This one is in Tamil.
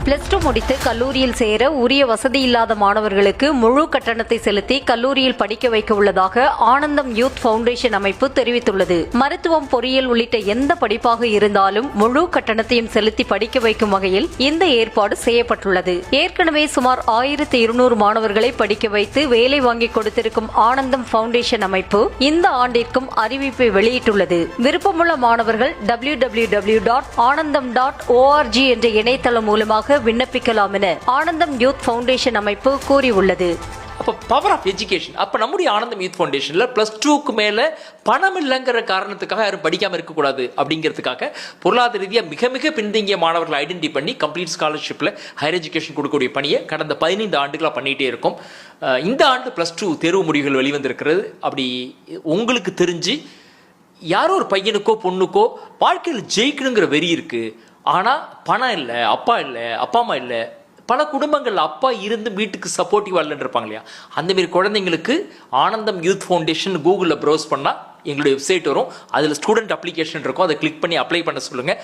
பிளஸ் டூ முடித்து கல்லூரியில் சேர உரிய வசதி இல்லாத மாணவர்களுக்கு முழு கட்டணத்தை செலுத்தி கல்லூரியில் படிக்க வைக்க உள்ளதாக ஆனந்தம் யூத் பவுண்டேஷன் அமைப்பு தெரிவித்துள்ளது. மருத்துவம், பொறியியல் உள்ளிட்ட எந்த படிப்பாக இருந்தாலும் முழு கட்டணத்தையும் செலுத்தி படிக்க வைக்கும் வகையில் இந்த ஏற்பாடு செய்யப்பட்டுள்ளது. ஏற்கனவே சுமார் 1200 மாணவர்களை படிக்க வைத்து வேலை வாங்கி கொடுத்திருக்கும் ஆனந்தம் பவுண்டேஷன் அமைப்பு இந்த ஆண்டிற்கும் அறிவிப்பை வெளியிட்டுள்ளது. விருப்பமுள்ள மாணவர்கள் www.anandam.org என்ற இணையதளம் மூலமாக விண்ணப்பிக்கலாம் என ஆனந்தம் யூத் பவுண்டேஷன் அமைப்பு கூறியுள்ளது. அப்போ பவர் ஆஃப் எஜுகேஷன். அப்போ நம்முடைய ஆனந்தம் யூத் ஃபவுண்டேஷனில் +2க்கு மேலே பணம் இல்லைங்கிற காரணத்துக்காக யாரும் படிக்காமல் இருக்கக்கூடாது அப்படிங்கிறதுக்காக பொருளாதார ரீதியாக மிக மிக பின்தங்கிய மாணவர்களை ஐடென்டி பண்ணி கம்ப்ளீட் ஸ்காலர்ஷிப்பில் ஹையர் எஜுகேஷன் கொடுக்கக்கூடிய பணியை கடந்த 15 ஆண்டுகளாக பண்ணிகிட்டே இருக்கும். இந்த ஆண்டு +2 தேர்வு முடிவுகள் வெளிவந்திருக்கிறது. அப்படி உங்களுக்கு தெரிஞ்சு யாரோ ஒரு பையனுக்கோ பொண்ணுக்கோ வாழ்க்கையில் ஜெயிக்கணுங்கிற வெறி இருக்குது, ஆனால் பணம் இல்லை, அப்பா இல்லை, அப்பா அம்மா இல்லை, பல குடும்பங்கள் அப்பா இருந்து வீட்டுக்கு சப்போர்ட்டிவ் இல்லைன்னு இருப்பாங்க இல்லையா, அந்தமாரி குழந்தைங்களுக்கு ஆனந்தம் யூத் ஃபவுண்டேஷன் கூகுளில் ப்ரௌஸ் பண்ணால் எங்களுடைய வெப்சைட் வரும். அதில் ஸ்டூடெண்ட் அப்ளிகேஷன் இருக்கும், அதை கிளிக் பண்ணி அப்ளை பண்ண சொல்லுங்கள்.